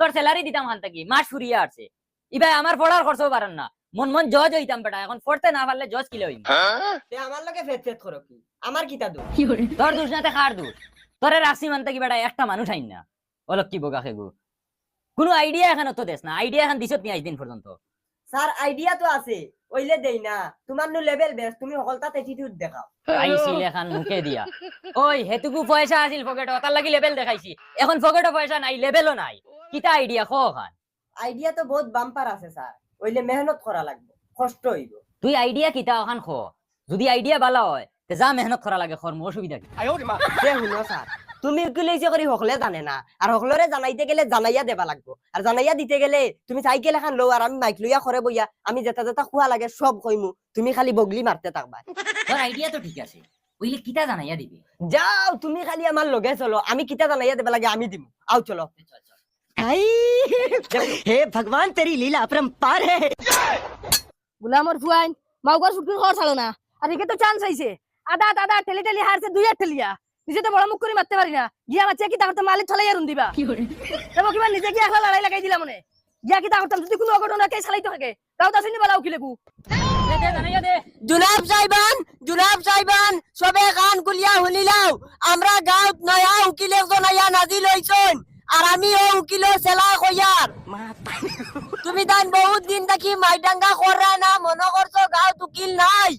তোর স্যালারি দিতাম হান থাকি মাস ফুরিয়ে আসছে ইবাই আমার পড়ার খরচও পারেন না মন মন জজ হইতাম বেটা এখন পড়তে না পারলে জজ কিলে হইম তে আমার লগে ফেট ফেট করো কি আমার কিতা দো তোর দোষ নাতে খার দোষ তোরে রাখছি মান থাকি বেটা একটা মানুষ আইন না অলক কি বোকা খেগু কোনো আইডিয়া এখন তো দেশ না আইডিয়া এখন দিছত নি আজ দিন পর্যন্ত স্যার আইডিয়া তো আছে ওইলে দেই না তোমার নু লেভেল বেস তুমি সকলতাতে অ্যাটিটিউড দেখাও আইছিল এখন মুখে দিয়া ওই হেতুকু পয়সা আছিল পকেটে তার লাগি লেভেল দেখাইছি এখন পকেটে পয়সা নাই লেভেলও নাই কিতা আইডিয়া খো খান আইডিয়া তো বহুত বাম্পার আছে স্যার ওইলে মেহনত করা লাগবে কষ্ট হইব তুই আইডিয়া কিতা ওখান খো যদি আইডিয়া ভালো হয় তে যা মেহনত করা লাগে খর মোর অসুবিধা কি তে শুনো স্যার তুমি উকিলাইছে করি সকলে জানে না আর সকলরে জানাইতে গেলে জানাইয়া দেবা লাগবো আর জানাইয়া দিতে গেলে তুমি সাইকেল এখন লও আর আমি মাইক লইয়া করে বইয়া আমি যেটা যেটা খোয়া লাগে সব কইমু তুমি খালি বগলি মারতে থাকবা তোর আইডিয়া তো ঠিক আছে ওইলে কিতা জানাইয়া দিবি যাও তুমি খালি আমার লগে চলো আমি কিতা জানাইয়া দেবা লাগে আমি দিমু আও চলো हे भगवान तेरी लीला अपरंपार है গুলামর ফুয়াইন মাউগর ফুটকুর খর ছাড়ো না আর একে তো চান্স আইছে আদা আদা ঠেলি ঠেলি হারছে দুই এক ঠেলিয়া নিজে তো বড় মুখ করে মারতে পারি না গিয়া মারছে কি তাহলে মালিক ঠলাইয়া রুন দিবা দেবো কিবা নিজে গিয়া একলা লড়াই লাগাই দিলা মনে গিয়া কি তাহলে যদি কোনো অঘটন কে চালাইতে থাকে তাও তা শুনি বলা উকিলে কু জানাইয়া দে জুনাব সাইবান সবে কান কুলিয়া শুনিলাও আমরা গাঁৱত নয়া উকিল একজন আইয়া নাজিল হইছন আর আমি ও উকিল সেলা কইয়ার তুমি তান বহুত দিন থাকি মাইডাঙ্গা কররা না মনে করছো গাঁৱত উকিল নাই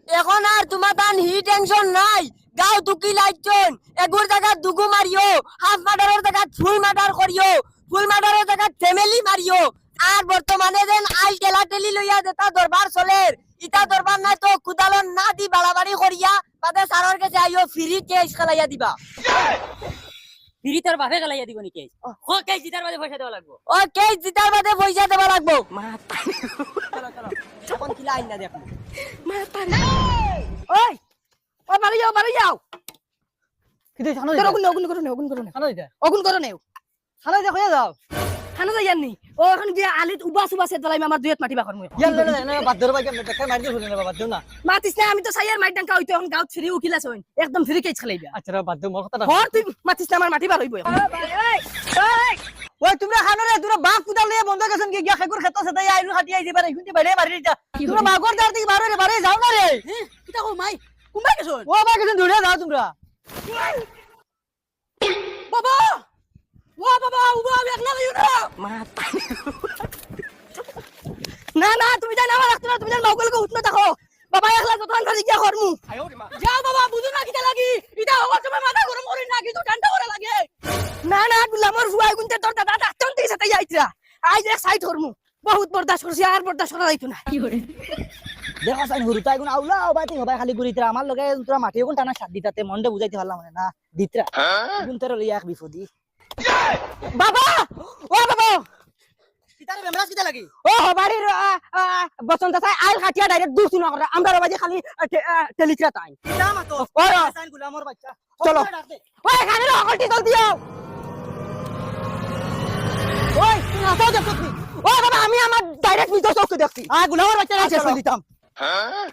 এখন আর তোমার তান হি টেনশন নাই গাঁৱত উকিল আইছন এগুর জায়গা দুগু মারিও হাফ মার্ডারের জায়গা ফুল মার্ডার করিও ফুল মার্ডারের জায়গা ফ্যামিলি মারিও আর বর্তমানে যেন আই টেলা টেলি লইয়া যেটা দরবার চলের ইটা দরবার নাই তো কুদালন না দি বাড়াবাড়ি করিয়া বাদে সারর কাছে আইও ফ্রি কেস খেলাইয়া দিবা ফিরি তোর বাপে গলাইয়া দিব নি কেস ও কেস জিতার বাদে পয়সা দেওয়া লাগবো ও কেস জিতার বাদে পয়সা দেবা লাগবো চলো চলো এখন কিলা আইন না দেখো ওই ও বাড়ি যাও कितने जानो তোর অগুন করো নে जानो इधर অগুন করো নে खाना देखो ये जाओ খানা যাই নি ও এখন গিয়া আলিত উবা সুবা সেট দলাই আমার দুইত মাটি বাকর মই यार ले ले बात दर भाई मैं टक्कर मार दे सुनने बाबा दो ना মাতিস না আমি তো সাইয়ার মাইট ডাঙ্কা হইতো এখন গাঁত ফ্রি উকিল আছে একদম ফ্রি কেস খেলাইবা अच्छा बात दो मोर কথা হর তুই মাতিস না আমার মাটি বার হইব ওই তোমরা খানো রে তোমরা বাপ কুদাল নিয়ে বন্ধ গেছেন কি গিয়া খেকুর খেত আছে তাই আইলু খাটি আইছি পারে শুনতে বাইরে বাড়ি যা তোমরা মাগর দার দিকে বারে বারে যাও না রে কিটা কো মাই কুম্বা গেছ ও বা গেছেন দৌড়ে যাও তোমরা বাবা ও বাবা উবা একলা গইও না না তুমি জানা আমার রাখতো না তুমি জানা নকল কো উঠনা দেখো বাবা একলা যতন ধরে গিয়া করমু যাও বাবা বুঝু না কিটা লাগি ইটা হওয়ার সময় মাথা গরম করি না কিন্তু ঠান্ডা করে লাগে না না গুলামর ফুয়াই গুনতে তোর দাদা ডাক্তার থেকে সাথে আইতরা আজ এক সাইড করমু বহুত বরদাস্ত করছি আর বরদাস্ত করা যাইতো না দেখো সাইন হুরুতা গুণ আউলা বাতি হবাই খালি গুরিতরা আমার লগে তোরা মাটি গুণ টানা সাত দিতাতে মনটা বুঝাইতে পারলাম না দিতরা গুণ তোর লইয়া এক বিপদি বাবা ও বাবা কিতারে বেমরাস কিতা লাগি ও হবাড়ির বসন্ত চাই আইল খাটিয়া ডাইরেক্ট দূর শুনা করে আমরা বাজে খালি টেলিচরা তাই কিতা মাতো ও সাইন গুলামর বাচ্চা চলো ওই এখানে রকলটি জল দিও ওই তুই হাসাও দেখছ তুই ও বাবা আমি আমার ডাইরেক্ট নিজ চোখে দেখছি গুলামর বাচ্চা না শেষ দিতাম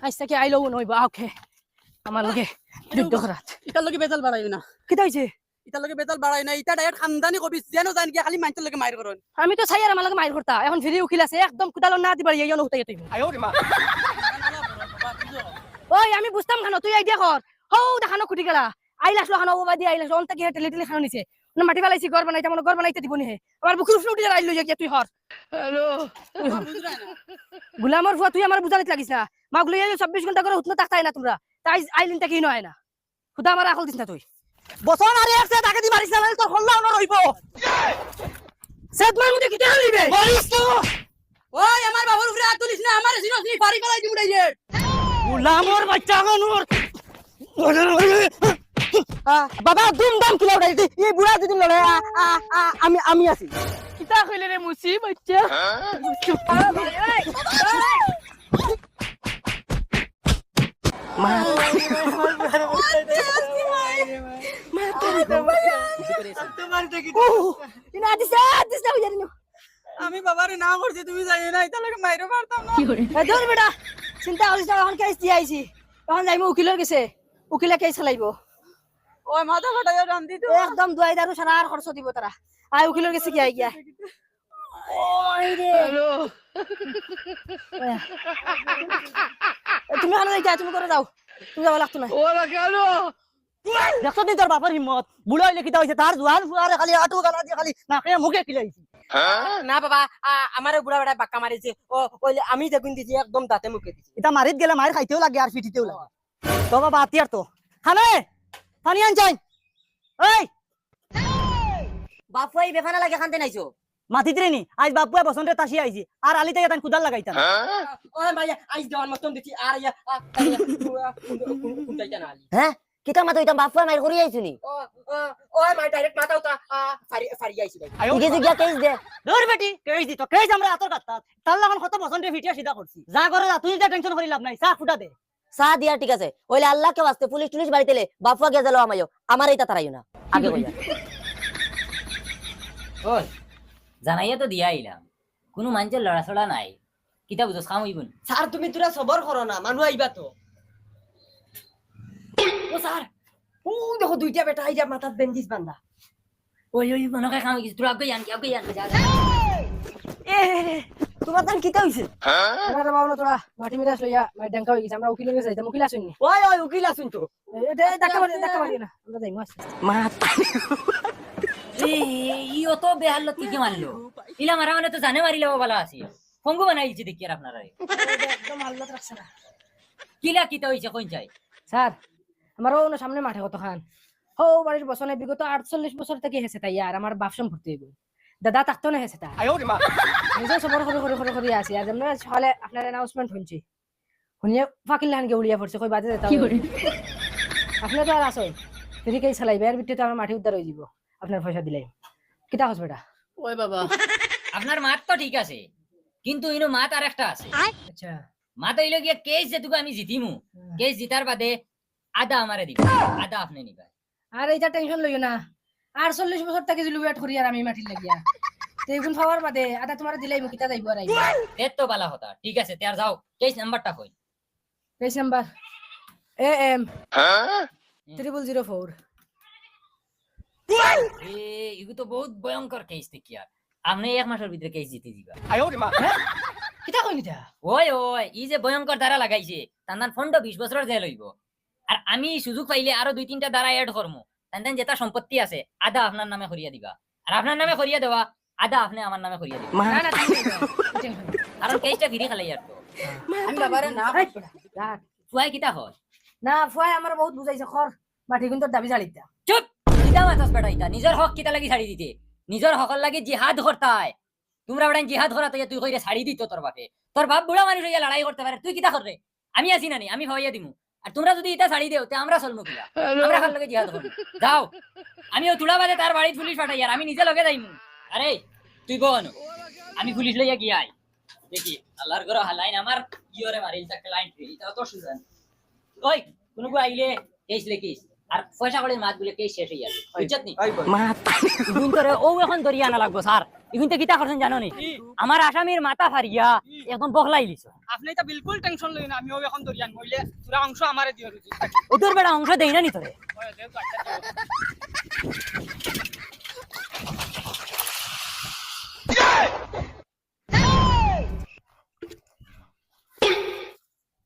আজকে কি আইলো নইবা ওকে আমার লগে যুদ্ধ করাত ইতার লগে বেজাল বাড়াই না কি হইছে ইতার লগে বেজাল বাড়াই না ইতা ডাইরেক্ট খানদানি কবি যেন জান কি খালি মাইন্টের লগে মাইর করন আমি তো চাই আর আমার লগে মাইর করতা এখন ফ্রি উকিল আছে একদম কুদালো না দিবার ইয়া নহতাই তুই আয়ো রে মা ওই আমি বুঝতাম খানো তুই আইডিয়া কর হৌ দেখানো খুঁটি গেলা আইলাস খানো ও বাদি আইলাস অন্তা কি টেলি টেলি খানো নিছে না মাটি ফেলাইছি ঘর বানাইতে মনে ঘর বানাইতে দিব নি হে আমার বুকুর উঠে যায় আইলো গিয়া তুই হর হ্যালো গুলামর ফুয়া তুই আমার বুঝানিত লাগিস না মাগলো 24 ঘন্টা করে উঠনা তাকতাই না তোমরা তাই আইলিন তা কি নয় না খুদা আমার আকল দিস না তুই বসন আরে একসে টাকা দি মারিছ না তোর হল্লা না রইব সেদমান মুদে কিটা হলিবে মারিস তো ওই আমার বাবার উপরে হাত তুলিস না আমার সিনো সিনি বাড়ি ফেলাই দিমু ডাইরে গুলামর বাচ্চা গনুর বাবা দুম দাম কিলা উড়াইতে এই বুড়া যদি লড়ে আমি আছি কিটা কইলে রে মুসি বাচ্চা আমি বাবারে না করছি তুমি জানি না এটা লাগে মাইরো পারতাম না ধর বেটা চিন্তা করিস না এখন কেস দিয়ে আইছি এখন যাইমু উকিলের কাছে উকিলে কেস চালাইব ওই মাথা ফাটাইয়া রাম দি তো একদম দুয়াই দারু সারা আর খরচ দিব তারা আই উকিলের কাছে কি আই গিয়া তুমি খানা যাইতা তুমি করে যাও তুমি যাওয়া লাগতো না দেখছ নি তোর বাপের হিম্মত বুড়ো হইলে কিতা হইছে তার জোয়ান ফুয়ারে খালি আটু গালা দিয়ে খালি নাকে মুখে খিলাইছি না বাবা আমারে বুড়া বেড়া বাক্কা মারিছে ও ওইলে আমি দেখুন দিছি একদম দাঁতে মুখে দিছি এটা মারিত গেলে মায়ের খাইতেও লাগে আর পিটিতেও লাগে তো বাবা আতিয়ার তো খানে পানি আন চাই এই বাপু এই বেফানা লাগে খানতে নাইছো মাতিত রে নি আজ বাপুয়া বসন্তে তাসি আইছি আর আলি থেকে তান কুদাল লাগাইতাম ও ভাই আইস দেওয়ার মতন দিছি আর ইয়া কুন্টাইতা না আলি হ্যাঁ কিতা মাতো ইতা বাপ মাইর করি আইছুনি ও মাই ডাইরেক্ট মাথা উতা ফারি আইছি ভাই ইগে জিগা কেস দে দৌড় বেটি কেই দিত কেই আমরা আতর কাটতা তার লাগন কত বসন্তে ফিটিয়া সিধা করছি যা করে যা তুই যা টেনশন করি লাভ নাই চা ফুটা দে সা দিয়া ঠিক আছে ওইলে আল্লাহকে ওয়াস্তে পুলিশ টুলিশ বাড়িতে লে বাপুয়া গে জালো আমায়ো আমার এইটা তারাইও না আগে কইয়া ওই জানাইয়া তো দিয়া আইলাম কোনো মানুষের লড়াছড়া নাই কিতা বুঝো খাম হইবন স্যার তুমি তোরা সবর করো না মানুষ আইবা তো ও স্যার ও দেখো দুইটা বেটা আইয়া মাথাত বেঞ্জিস বান্ধা ওই ওই মনকে খাম হইছে তোরা আগে আন যা এ তোমার তান কিতা হইছে আমরা বাবু তোরা মাটি মিরা লইয়া মাই ডেঙ্কা হই গেছে আমরা উকিল হয়ে যাইতাম উকিল আসুন ওই ওই উকিল আসুন তো এটা দেখা মারি না আমরা যাইমু আছি মাথা ই অত বেহাল কি মারলো ইলা মারা মানে তো জানে মারিলে বলা আছে ফঙ্গু বানাইছে দেখি আর আপনারা একদম আল্লাহ রাখছে না কিলা কিতা হইছে কোন চাই স্যার আমারও না সামনে মাঠে কত খান হো বাড়ির বসনে বিগত 48 বছর থেকে হেসে তাই আর আমার বাপ সম্পত্তি হইব দাদা তাকতো না হেসে তা নিজে সবর করে আসি আর আমরা সকালে আপনার অ্যানাউন্সমেন্ট শুনছি শুনিয়ে ফাকিল লাহান গেউলিয়া পড়ছে কই বাজে যেতে হবে আপনি তো আর আসুন তুমি কে চালাইবে এর ভিতরে আমার মাটি উদ্ধার হয়ে যাব আপনার পয়সা দিলে কিতা হস বেটা ওই বাবা আপনার মাত তো ঠিক আছে কিন্তু ইনো মাত আর একটা আছে আচ্ছা মাত হইলো গিয়া কেস যেটুকু আমি জিতিমু কেস জিতার বাদে আধা আমারে দিব আধা আপনি নিবা আর এইটা টেনশন লইও না আর 40 বছর থেকে যদি ওয়েট করি আর আমি মাটি লাগিয়া তো এগুন পাওয়ার বাদে আদা তোমার দিলাই মুকিতা যাইব আর আইব এত তো বালা হতা ঠিক আছে তার যাও কেস নাম্বারটা কই পেজ নাম্বার AM 0004 এগু তো বহুত ভয়ঙ্কর কেস দেখি আর আপনি এক মাসের ভিতরে কেস জিতে দিবা কিতা কইনি তা ওই ওই ই যে ভয়ঙ্কর দ্বারা লাগাইছে তার ফন্ড 20 বছরের জেল হইব আর আমি সুযোগ পাইলে আরো 2-3টা দ্বারা এড করমু তান যেটা সম্পত্তি আছে আধা আপনার নামে করিয়া দিবা আর আপনার নামে করিয়া দেওয়া আধা আপনি আমার নামে করিয়া দিবা না না তুমি টেনশন কারণ কেসটা ঘিরে খালাই আর তো আমি বাবারে না রাখ ফুয়াই কিতা হয় না ফুয়াই আমার বহুত বুঝাইছে খর মাটি কিন্তু দাবি ছাড়িতা চুপ কিতা মাথাস বেটা ইতা নিজের হক কিতা লাগি ছাড়ি দিতে নিজের হকর লাগি জিহাদ করতাই তোমরা বেটা জিহাদ করা তুই কইরে ছাড়ি দিত তোর বাপে তোর বাপ বুড়া মানুষ হইয়া লড়াই করতে পারে তুই কিতা কররে আমি আছি না নি আমি ভাইয়া দিমু আর তোমরা যদি এটা ছাড়ি দেও তে আমরা চলমু কিলা আমরা কার লগে জিহাদ করব যাও আমিও তুলা বাদে তার বাড়ি পুলিশ পাঠাই আর আমি নিজে লগে যাইমু আরে তুই কোন আমি পুলিশ লইয়া গিয়াই দেখি আল্লাহর ঘর হালাইন আমার ইয়রে মারিল তা ক্লায়েন্ট এটা তো সুজান ওই কোনো কো আইলে কেস লেখিস আর পয়সা করে মাত গুলো কেস শেষ হই যাবে বুঝছত নি মাথা ইগুন করে ও এখন দরিয়া না লাগবো স্যার ইগুন তে কিতা করছেন জানো নি আমার আসামির মাথা ফারিয়া এখন বখলাই লিছো আপনি তো বিলকুল টেনশন লই না আমিও এখন দরিয়ান মইলে পুরা অংশ আমারে দিও রুজি ওদের বেড়া অংশ দেই না নি তোরে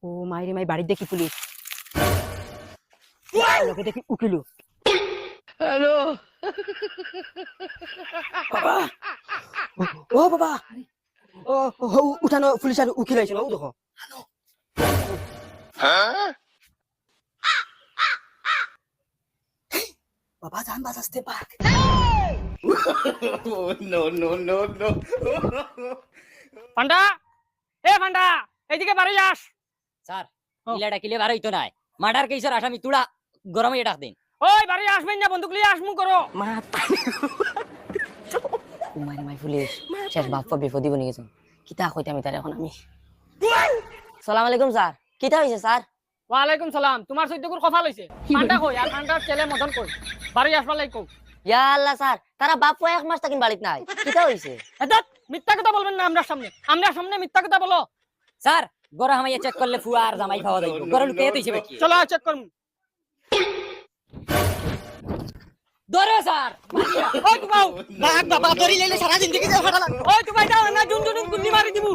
ও মাইরে মাই বাড়ি দেখি পুলিশ লোকে দেখি উকিল ও বাবা ও উঠানো পুলিশ আর উকিল আইছে না ও দেখো বাবা জান বাঁচাতে পাক পান্ডা এ পান্ডা এইদিকে বাড়ি যাস স্যার ইলাটা কিলে বার হইতো নাই মার্ডার কেসের আসামি তুড়া গরমে ডাক দেন ওই বাড়ি আসবেন না বন্দুক লিয়ে আসমু করো ও মাইরে মাই পুলিশ শেষ বাপ্পা বিপদি বনি গেছে কিতা কইতাম তার এখন আমি সালাম আলাইকুম স্যার কিতা হইছে স্যার ওয়ালাইকুম সালাম তোমার সৈদ্যকুর কথা লইছে পান্ডা কই আর পান্ডার ছেলে মদন কই বাড়ি আসবার লাইকো ইয়া আল্লাহ স্যার তারা বাপ্পা এক মাস তাকিন বাড়িতে নাই কিতা হইছে এটা মিথ্যা কথা বলবেন না আমরা সামনে মিথ্যা কথা বলো স্যার গরম হামাইয়া চেক করলে ফুয়া আর জামাই খাওয়া যাইব গরম কে তুইছে বেকি চলো চেক করুন ধরো স্যার ওই তোমাও বাঘ বাবা ধরি লাইলে সারা জিন্দগি ফাটা লাগবে ওই তোমাই দাও না জুন জুন গুলি মারি দিমু